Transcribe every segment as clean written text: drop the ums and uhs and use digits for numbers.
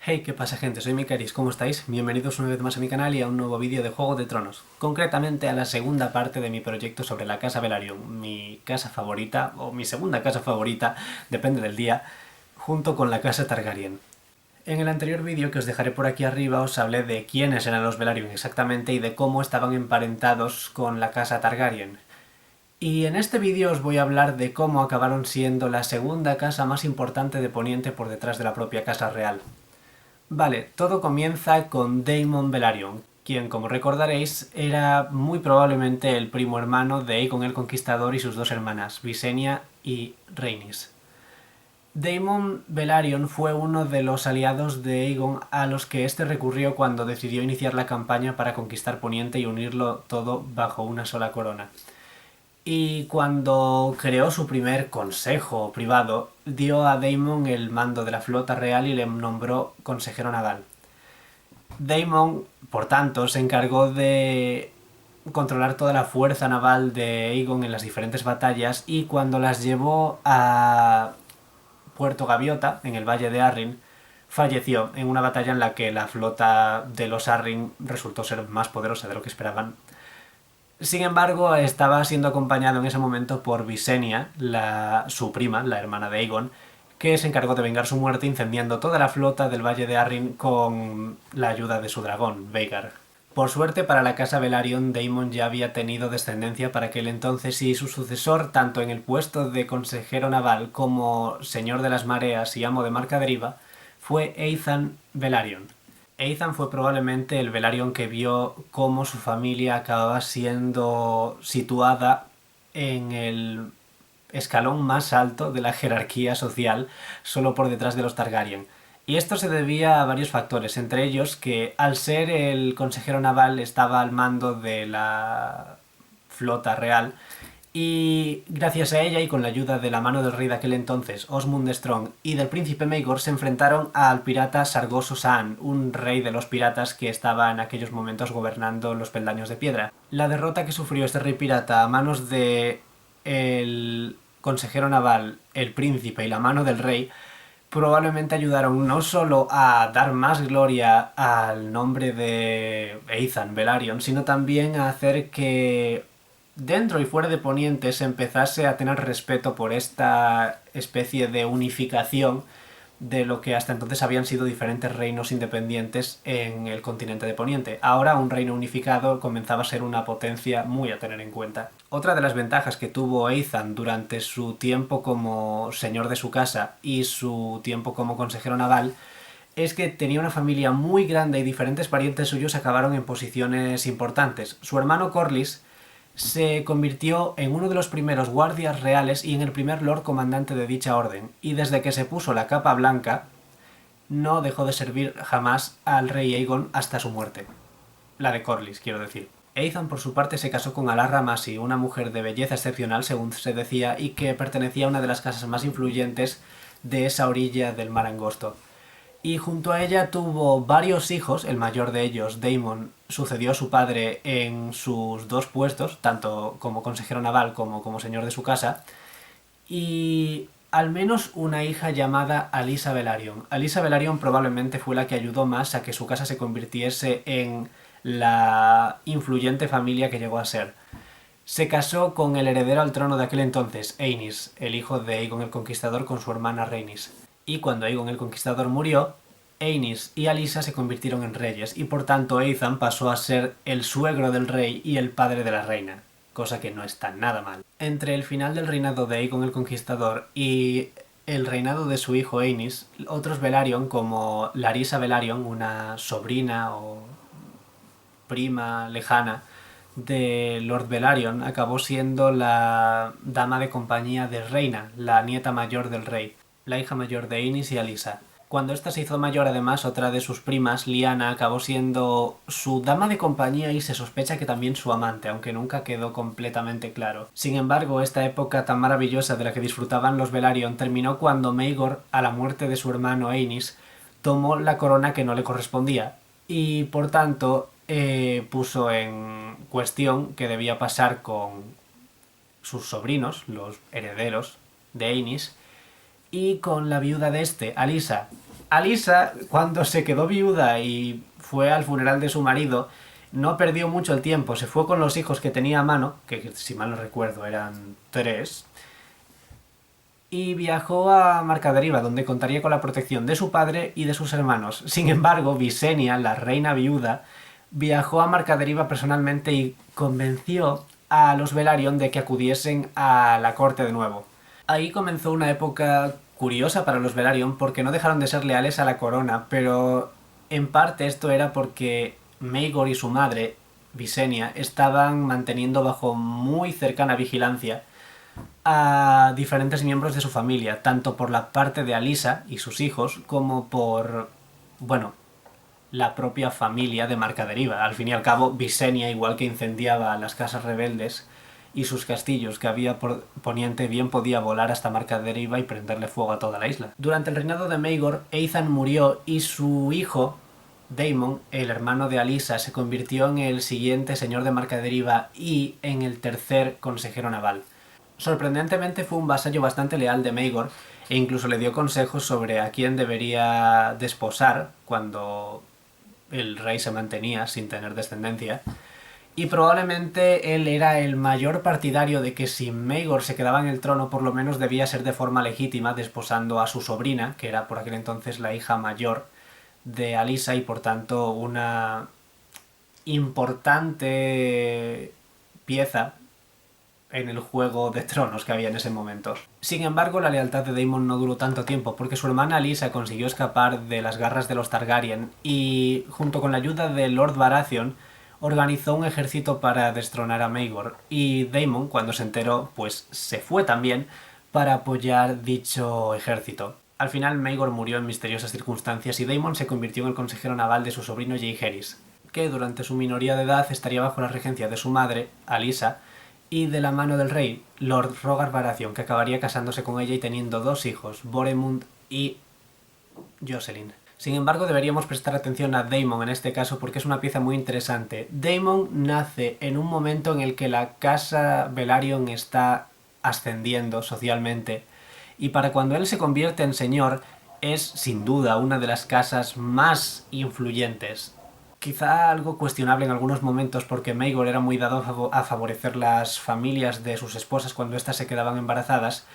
Hey, ¿qué pasa gente? Soy Mikaris, ¿cómo estáis? Bienvenidos una vez más a mi canal y a un nuevo vídeo de Juego de Tronos. Concretamente a la segunda parte de mi proyecto sobre la Casa Velaryon, mi casa favorita, o mi segunda casa favorita, depende del día, junto con la Casa Targaryen. En el anterior vídeo, que os dejaré por aquí arriba, os hablé de quiénes eran los Velaryon exactamente y de cómo estaban emparentados con la Casa Targaryen. Y en este vídeo os voy a hablar de cómo acabaron siendo la segunda casa más importante de Poniente por detrás de la propia Casa Real. Vale, todo comienza con Daemon Velaryon, quien, como recordaréis, era muy probablemente el primo hermano de Aegon el Conquistador y sus dos hermanas, Visenya y Rhaenys. Daemon Velaryon fue uno de los aliados de Aegon a los que éste recurrió cuando decidió iniciar la campaña para conquistar Poniente y unirlo todo bajo una sola corona. Y cuando creó su primer consejo privado, dio a Daemon el mando de la flota real y le nombró consejero naval. Daemon, por tanto, se encargó de controlar toda la fuerza naval de Aegon en las diferentes batallas y cuando las llevó a Puerto Gaviota, en el Valle de Arryn, falleció en una batalla en la que la flota de los Arryn resultó ser más poderosa de lo que esperaban. Sin embargo, estaba siendo acompañado en ese momento por Visenya, su prima, la hermana de Aegon, que se encargó de vengar su muerte incendiando toda la flota del Valle de Arryn con la ayuda de su dragón, Vhagar. Por suerte para la casa Velaryon, Daemon ya había tenido descendencia para aquel entonces y su sucesor, tanto en el puesto de consejero naval como señor de las mareas y amo de Marca Deriva, fue Aethan Velaryon. Aethan fue probablemente el Velaryon que vio cómo su familia acababa siendo situada en el escalón más alto de la jerarquía social, solo por detrás de los Targaryen. Y esto se debía a varios factores, entre ellos que al ser el consejero naval estaba al mando de la flota real y gracias a ella y con la ayuda de la mano del rey de aquel entonces, Osmund the Strong, y del príncipe Maegor se enfrentaron al pirata Sargoso Saan, un rey de los piratas que estaba en aquellos momentos gobernando los Peldaños de Piedra. La derrota que sufrió este rey pirata a manos de el consejero naval, el príncipe y la mano del rey probablemente ayudaron no solo a dar más gloria al nombre de Aethan Velaryon, sino también a hacer que dentro y fuera de Poniente se empezase a tener respeto por esta especie de unificación de lo que hasta entonces habían sido diferentes reinos independientes en el continente de Poniente. Ahora un reino unificado comenzaba a ser una potencia muy a tener en cuenta. Otra de las ventajas que tuvo Aethan durante su tiempo como señor de su casa y su tiempo como consejero naval es que tenía una familia muy grande y diferentes parientes suyos acabaron en posiciones importantes. Su hermano Corlys se convirtió en uno de los primeros guardias reales y en el primer lord comandante de dicha orden, y desde que se puso la capa blanca, no dejó de servir jamás al rey Aegon hasta su muerte. La de Corlys, quiero decir. Aethan, por su parte, se casó con Alarra Masi, una mujer de belleza excepcional, según se decía, y que pertenecía a una de las casas más influyentes de esa orilla del mar angosto. Y junto a ella tuvo varios hijos, el mayor de ellos, Daemon, sucedió a su padre en sus dos puestos, tanto como consejero naval como señor de su casa, y al menos una hija llamada Alyssa Velaryon. Alyssa Velaryon probablemente fue la que ayudó más a que su casa se convirtiese en la influyente familia que llegó a ser. Se casó con el heredero al trono de aquel entonces, Aenys, el hijo de Aegon el Conquistador con su hermana Rhaenys. Y cuando Aegon el Conquistador murió, Aenys y Alyssa se convirtieron en reyes, y por tanto Aethan pasó a ser el suegro del rey y el padre de la reina, cosa que no está nada mal. Entre el final del reinado de Aegon el Conquistador y el reinado de su hijo Aenys, otros Velaryon como Larissa Velaryon, una sobrina o prima lejana de Lord Velaryon, acabó siendo la dama de compañía de Reina, la nieta mayor del rey, la hija mayor de Aenys y Alyssa. Cuando ésta se hizo mayor, además, otra de sus primas, Lyanna, acabó siendo su dama de compañía y se sospecha que también su amante, aunque nunca quedó completamente claro. Sin embargo, esta época tan maravillosa de la que disfrutaban los Velaryon terminó cuando Maegor, a la muerte de su hermano Aenys, tomó la corona que no le correspondía y, por tanto, puso en cuestión qué debía pasar con sus sobrinos, los herederos de Aenys, y con la viuda de este, Alyssa, Alysa, cuando se quedó viuda y fue al funeral de su marido, no perdió mucho el tiempo, se fue con los hijos que tenía a mano, que si mal no recuerdo eran 3, y viajó a Marcaderiva, donde contaría con la protección de su padre y de sus hermanos. Sin embargo, Visenya, la reina viuda, viajó a Marcaderiva personalmente y convenció a los Velaryon de que acudiesen a la corte de nuevo. Ahí comenzó una época curiosa para los Velaryon porque no dejaron de ser leales a la corona, pero en parte esto era porque Maegor y su madre, Visenya, estaban manteniendo bajo muy cercana vigilancia a diferentes miembros de su familia, tanto por la parte de Alysa y sus hijos, como por, bueno, la propia familia de Marcaderiva. Al fin y al cabo, Visenya, igual que incendiaba las casas rebeldes y sus castillos que había por poniente, bien podía volar hasta Marcaderiva y prenderle fuego a toda la isla. Durante el reinado de Maegor, Aethan murió y su hijo, Daemon, el hermano de Alysa, se convirtió en el siguiente señor de Marcaderiva y en el tercer consejero naval. Sorprendentemente fue un vasallo bastante leal de Maegor e incluso le dio consejos sobre a quién debería desposar cuando el rey se mantenía sin tener descendencia. Y probablemente él era el mayor partidario de que si Maegor se quedaba en el trono, por lo menos debía ser de forma legítima, desposando a su sobrina, que era por aquel entonces la hija mayor de Alysa y por tanto una importante pieza en el juego de tronos que había en ese momento. Sin embargo, la lealtad de Daemon no duró tanto tiempo, porque su hermana Alysa consiguió escapar de las garras de los Targaryen y, junto con la ayuda de Lord Baratheon, organizó un ejército para destronar a Maegor, y Daemon, cuando se enteró, pues se fue también para apoyar dicho ejército. Al final Maegor murió en misteriosas circunstancias y Daemon se convirtió en el consejero naval de su sobrino Jaehaerys, que durante su minoría de edad estaría bajo la regencia de su madre, Alysa, y de la mano del rey, Lord Rogar Baratheon, que acabaría casándose con ella y teniendo 2 hijos, Boremund y Jocelyn. Sin embargo, deberíamos prestar atención a Daemon en este caso porque es una pieza muy interesante. Daemon nace en un momento en el que la casa Velaryon está ascendiendo socialmente, y para cuando él se convierte en señor es sin duda una de las casas más influyentes. Quizá algo cuestionable en algunos momentos porque Maegor era muy dado a favorecer las familias de sus esposas cuando éstas se quedaban embarazadas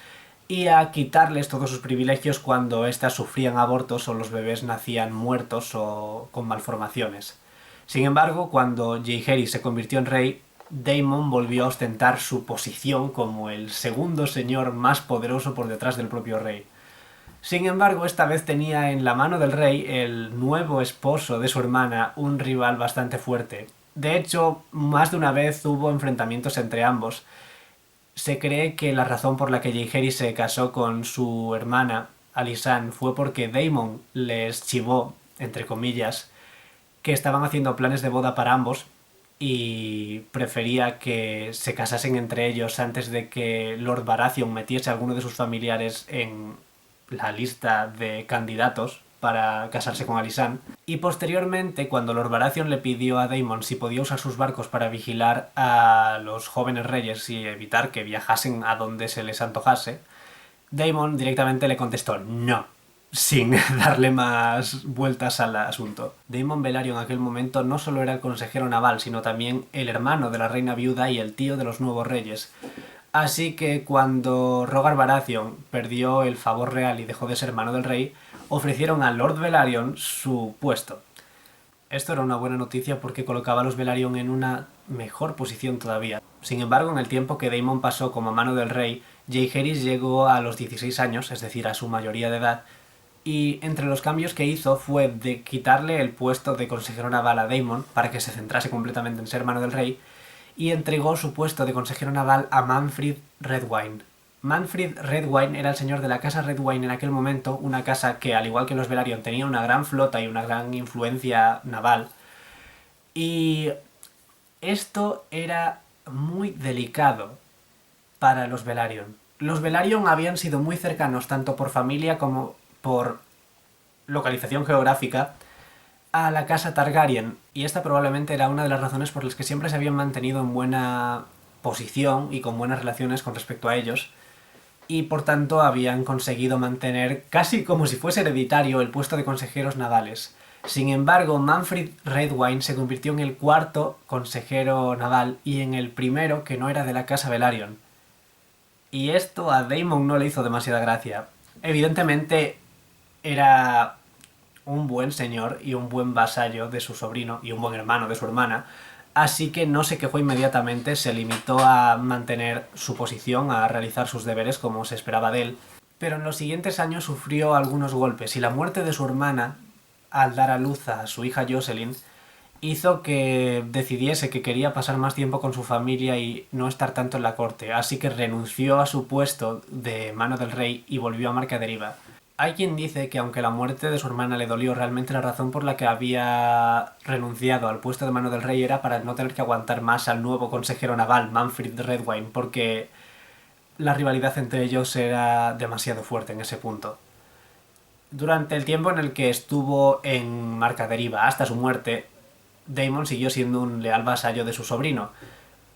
y a quitarles todos sus privilegios cuando éstas sufrían abortos o los bebés nacían muertos o con malformaciones. Sin embargo, cuando Jaehaerys se convirtió en rey, Daemon volvió a ostentar su posición como el segundo señor más poderoso por detrás del propio rey. Sin embargo, esta vez tenía en la mano del rey, el nuevo esposo de su hermana, un rival bastante fuerte. De hecho, más de una vez hubo enfrentamientos entre ambos. Se cree que la razón por la que Jaehaerys se casó con su hermana, Alysanne, fue porque Daemon les chivó, entre comillas, que estaban haciendo planes de boda para ambos y prefería que se casasen entre ellos antes de que Lord Baratheon metiese a alguno de sus familiares en la lista de candidatos para casarse con Alysanne. Y posteriormente, cuando Lord Baratheon le pidió a Daemon si podía usar sus barcos para vigilar a los jóvenes reyes y evitar que viajasen a donde se les antojase, Daemon directamente le contestó no, sin darle más vueltas al asunto. Daemon Velaryon en aquel momento no solo era el consejero naval, sino también el hermano de la reina viuda y el tío de los nuevos reyes. Así que cuando Rogar Baratheon perdió el favor real y dejó de ser hermano del rey, ofrecieron a Lord Velaryon su puesto. Esto era una buena noticia porque colocaba a los Velaryon en una mejor posición todavía. Sin embargo, en el tiempo que Daemon pasó como mano del rey, Jaehaerys llegó a los 16 años, es decir, a su mayoría de edad, y entre los cambios que hizo fue de quitarle el puesto de consejero naval a Daemon para que se centrase completamente en ser mano del rey, y entregó su puesto de consejero naval a Manfred Redwyne. Manfred Redwyne era el señor de la casa Redwyne en aquel momento, una casa que, al igual que los Velaryon, tenía una gran flota y una gran influencia naval, y esto era muy delicado para los Velaryon. Los Velaryon habían sido muy cercanos, tanto por familia como por localización geográfica, a la casa Targaryen, y esta probablemente era una de las razones por las que siempre se habían mantenido en buena posición y con buenas relaciones con respecto a ellos. y por tanto habían conseguido mantener casi como si fuese hereditario el puesto de consejeros navales. Sin embargo, Manfred Redwyne se convirtió en el cuarto consejero naval y en el primero que no era de la casa Velaryon. Y esto a Daemon no le hizo demasiada gracia. Evidentemente era un buen señor y un buen vasallo de su sobrino y un buen hermano de su hermana, así que no se quejó inmediatamente, se limitó a mantener su posición, a realizar sus deberes como se esperaba de él, pero en los siguientes años sufrió algunos golpes y la muerte de su hermana, al dar a luz a su hija Jocelyn, hizo que decidiese que quería pasar más tiempo con su familia y no estar tanto en la corte, así que renunció a su puesto de mano del rey y volvió a Marca Deriva. Hay quien dice que aunque la muerte de su hermana le dolió, realmente la razón por la que había renunciado al puesto de mano del rey era para no tener que aguantar más al nuevo consejero naval, Manfred Redwyne, porque la rivalidad entre ellos era demasiado fuerte en ese punto. Durante el tiempo en el que estuvo en Marca Deriva hasta su muerte, Daemon siguió siendo un leal vasallo de su sobrino.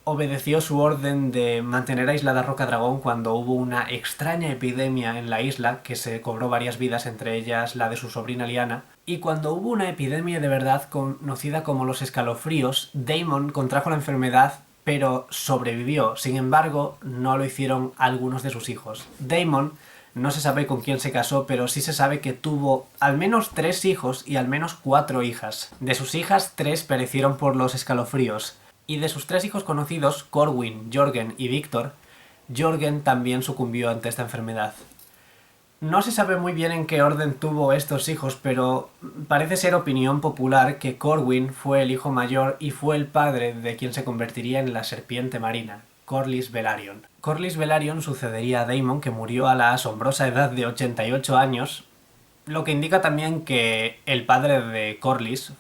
Obedeció su orden de mantener aislada Roca Dragón cuando hubo una extraña epidemia en la isla que se cobró varias vidas, entre ellas la de su sobrina Lyanna. Y cuando hubo una epidemia de verdad conocida como los escalofríos, Daemon contrajo la enfermedad pero sobrevivió. Sin embargo, no lo hicieron algunos de sus hijos. Daemon no se sabe con quién se casó, pero sí se sabe que tuvo al menos 3 hijos y al menos 4 hijas. De sus hijas, 3 perecieron por los escalofríos. Y de sus 3 hijos conocidos, Corwin, Jörgen y Víctor, Jörgen también sucumbió ante esta enfermedad. No se sabe muy bien en qué orden tuvo estos hijos, pero parece ser opinión popular que Corwin fue el hijo mayor y fue el padre de quien se convertiría en la serpiente marina, Corlys Velaryon. Corlys Velaryon sucedería a Daemon, que murió a la asombrosa edad de 88 años, lo que indica también que el padre de Corlys,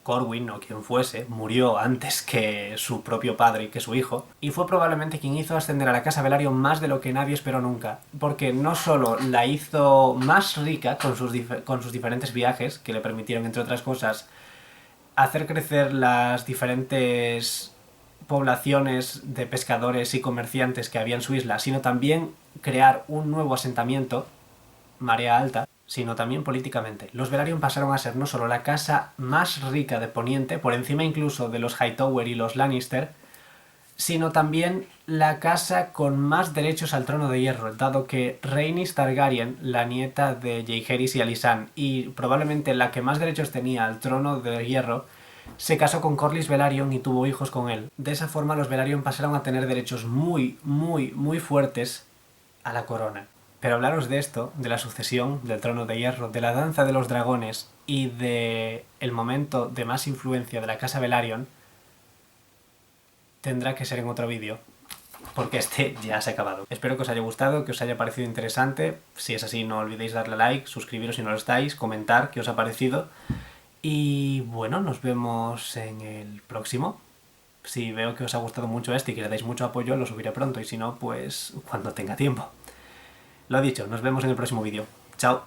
Corwin o quien fuese, murió antes que su propio padre y que su hijo, y fue probablemente quien hizo ascender a la casa Velaryon más de lo que nadie esperó nunca, porque no solo la hizo más rica con sus diferentes viajes, que le permitieron, entre otras cosas, hacer crecer las diferentes poblaciones de pescadores y comerciantes que había en su isla, sino también crear un nuevo asentamiento, Marea Alta, sino también políticamente. Los Velaryon pasaron a ser no solo la casa más rica de Poniente, por encima incluso de los Hightower y los Lannister, sino también la casa con más derechos al trono de hierro, dado que Rhaenys Targaryen, la nieta de Jaehaerys y Alysanne, y probablemente la que más derechos tenía al trono de hierro, se casó con Corlys Velaryon y tuvo hijos con él. De esa forma los Velaryon pasaron a tener derechos muy fuertes a la corona. Pero hablaros de esto, de la sucesión, del trono de hierro, de la danza de los dragones y de el momento de más influencia de la casa Velaryon, tendrá que ser en otro vídeo, porque este ya se ha acabado. Espero que os haya gustado, que os haya parecido interesante. Si es así, no olvidéis darle a like, suscribiros si no lo estáis, comentar qué os ha parecido. Y bueno, nos vemos en el próximo. Si veo que os ha gustado mucho este y que le dais mucho apoyo, lo subiré pronto, y si no, pues cuando tenga tiempo. Lo dicho, nos vemos en el próximo vídeo. Chao.